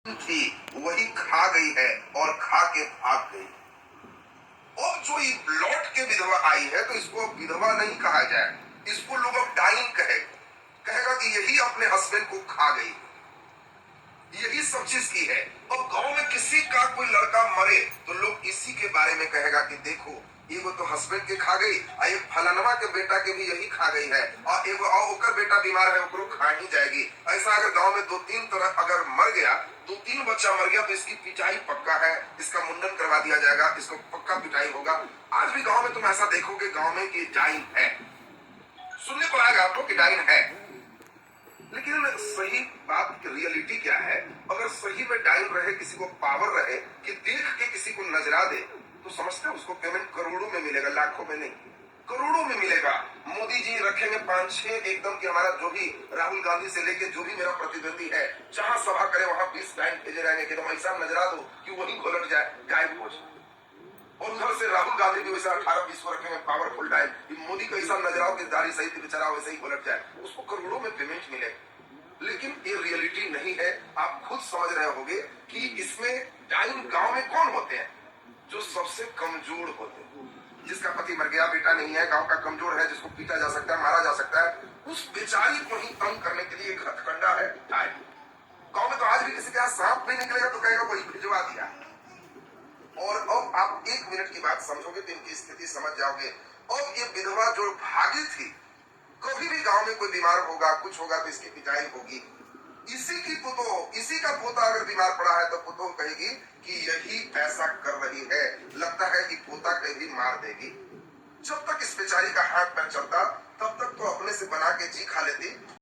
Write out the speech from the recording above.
थी वही खा गई है और खा के भाग गई। अब जो ये लौट के विधवा आई है तो इसको अब विधवा नहीं कहा जाए, इसको लोग अब डाइन कहेगा कि यही अपने हस्बैंड को खा गई, यही सब चीज की है। अब गांव में किसी का कोई लड़का मरे तो लोग इसी के बारे में कहेगा कि देखो एगो तो हस्बैंड के खा गई और एक फलानवा के बेटा के भी यही खा गई है और एगो और ओकर बेटा बीमार है ओकरो खा ही जाएगी। ऐसा अगर गांव में दो तीन तरह अगर मर गया, दो तीन बच्चा मर गया तो इसकी पिटाई पक्का है, इसका मुंडन करवा दिया जाएगा, इसको पक्का पिटाई होगा। आज भी गाँव में तुम ऐसा देखोगे गाँव में कि डाइन है, सुनने को आएगा आपको कि डाइन है, लेकिन सही बात की रियलिटी क्या है? अगर सही में डाइन रहे, किसी को पावर रहे कि देख के किसी को नजरा दे तो समझते हैं उसको पेमेंट करोड़ों में मिलेगा, लाखों में नहीं, करोड़ों में मिलेगा। मोदी जी रखेंगे 5-6 एकदम कि हमारा जो भी राहुल गांधी से लेके जो भी मेरा प्रतिद्वंदी है जहां सभा करे वहां 20 डाइन भेजे रहेंगे कि तुम ऐसा नजरा दो कि वही घोलट जाए, गायब हो जाए। और उधर से राहुल गांधी भी वैसा 18-20 को रखेंगे पावरफुल डाइन कि मोदी का ऐसा नजराओ कि दाढ़ी सही बेचारा वैसे ही घोलट जाए, उसको करोड़ों में पेमेंट मिलेगा। लेकिन ये रियलिटी नहीं है। आप खुद समझ रहे होंगे कि इसमें डाइन गांव में कौन होते हैं? जो सबसे कमजोर होते हैं, जिसका पति मर गया, बेटा नहीं है, गांव का कमजोर है, जिसको पीटा जा सकता है, मारा जा सकता है, उस बेचारी को ही तंग करने के लिए एक हथकंडा है डाइन। गांव में तो आज भी किसी के यहाँ सांप नहीं निकलेगा तो कहेगा वही भिजवा दिया। और अब आप 1 मिनट की बात समझोगे तो इनकी स्थिति समझ जाओगे। अब ये विधवा जो भागी थी, कभी भी गांव में कोई बीमार होगा, कुछ होगा तो इसकी पिटाई होगी। इसी की पुतोह, इसी का पोता अगर बीमार पड़ा है तो पुतोह कहेगी कि यही ऐसा कर रही है, लगता है कि पोता कहीं भी मार देगी। जब तक इस बेचारी का हाथ पैर चलता तब तक तो अपने से बना के जी खा लेती।